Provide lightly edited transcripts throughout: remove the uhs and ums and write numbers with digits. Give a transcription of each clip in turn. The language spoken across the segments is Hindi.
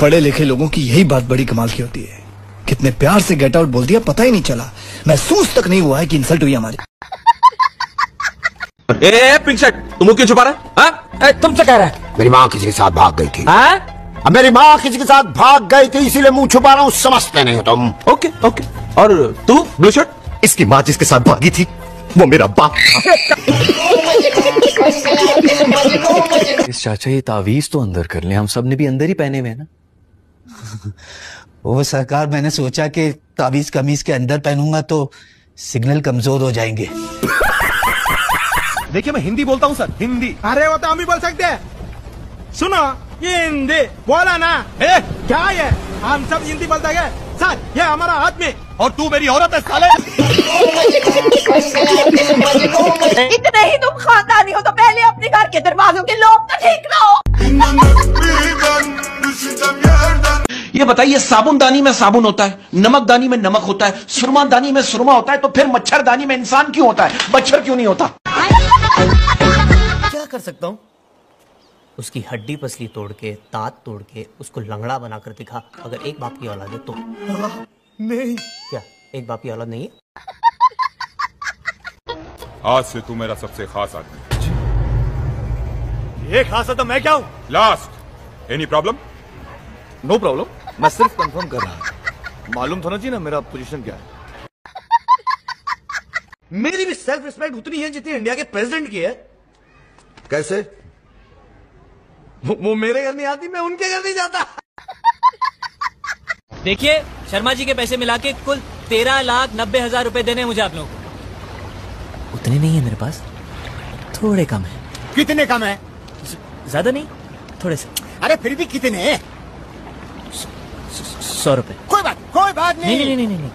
पढ़े लिखे लोगों की यही बात बड़ी कमाल की होती है। कितने प्यार से गेट आउट बोल दिया, पता ही नहीं चला, महसूस तक नहीं हुआ है कि इंसल्ट हुई हमारी। पिंक शर्ट, तुम क्यों छुपा रहा है? तुमसे कह रहा है मेरी माँ किसी के साथ भाग गई थी। अब मेरी माँ किसी के साथ भाग गई थी, इसीलिए मुंह छुपा रहा हूँ, समझते नहीं हो तुम। Okay okay. और तू ब्लू शर्ट? इसकी माँ जिसके साथ भागी थी वो मेरा बाप। इस चाचा ये तावीज तो अंदर कर ले, हम सब ने भी अंदर ही पहने हुए हैं ना। वो सरकार, मैंने सोचा कि तावीज कमीज के अंदर पहनूंगा तो सिग्नल कमजोर हो जाएंगे। देखिए मैं हिंदी बोलता हूँ सर, हिंदी। अरे वो तो हम भी बोल सकते हैं। सुनो, ये हिंदी बोला ना। क्या ये, हम सब हिंदी बोलते हैं सर, ये हमारा आदमी और तू मेरी औरत है साले। इतने ही तुम खानदानी हो तो पहले अपने घर के दरवाजों के लोग तो ठीक रहो। ये बताइए, साबुनदानी में साबुन होता है, नमकदानी में नमक होता है, सुरमादानी में सुरमा होता है, तो फिर मच्छरदानी में इंसान क्यों होता है? मच्छर क्यों नहीं होता? क्या कर सकता हूँ? उसकी हड्डी पसली तोड़ के, दांत तोड़ के, उसको लंगड़ा बनाकर दिखा। अगर एक बाप की औलाद है तो। नहीं। क्या एक बाप की औलाद नहीं है? आज से तू मेरा सबसे खास आदमी। ये खास है तो मैं क्या हूँ? Last. Any problem? No problem, मैं सिर्फ कंफर्म कर रहा हूँ। मालूम था ना जी ना मेरा पोजीशन क्या है। मेरी भी सेल्फ रिस्पेक्ट उतनी है जितनी इंडिया के प्रेसिडेंट की है। कैसे? वो मेरे घर नहीं आती, मैं उनके घर नहीं जाता। देखिए, शर्मा जी के पैसे मिला के कुल 13,90,000 रुपए देने मुझे आप लोगों को। उतने नहीं है मेरे पास, थोड़े कम है। कितने कम है? ज्यादा नहीं, थोड़े से। अरे फिर भी कितने? 100 रुपए। कोई बात नहीं। नहीं नहीं नहीं नहीं,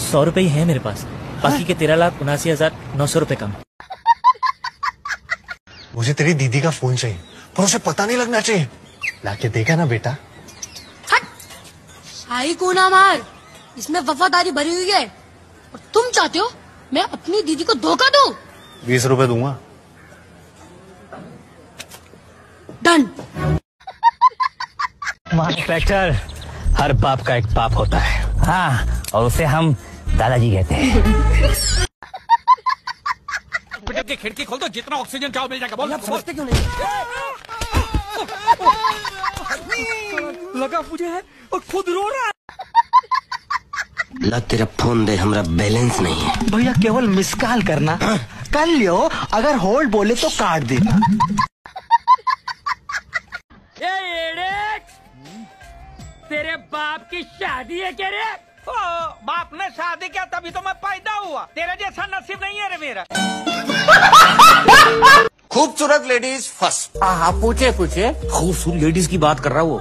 100 रुपए ही है मेरे पास, बाकी के 13,79,900 रुपए कम। मुझे तेरी दीदी का फोन चाहिए, पर उसे पता नहीं लगना चाहिए। लाके देगा ना बेटा? हाई को ना मार, इसमें वफादारी भरी हुई है। और तुम चाहते हो मैं अपनी दीदी को धोखा दूं? 20 रुपए दूंगा। डन। इंस्पेक्टर, हर बाप का एक बाप होता है। हाँ, और उसे हम दादाजी कहते हैं। की खिड़की खोल दो, जितना ऑक्सीजन चाहो मिल जाएगा। बोल, समझते क्यों नहीं? लगा मुझे है और खुद रो रहा है। ला तेरा फोन दे, हमरा बैलेंस नहीं है। भैया केवल मिस कॉल करना, कर लियो, अगर होल्ड बोले तो काट देना। तेरे बाप की शादी है क्या रे? बाप ने शादी किया तभी तो मैं पैदा हुआ। तेरे जैसा नसीब नहीं है रे मेरा। खूबसूरत लेडीज फर्स्ट। हाँ, पूछे खूबसूरत लेडीज की बात कर रहा हूँ।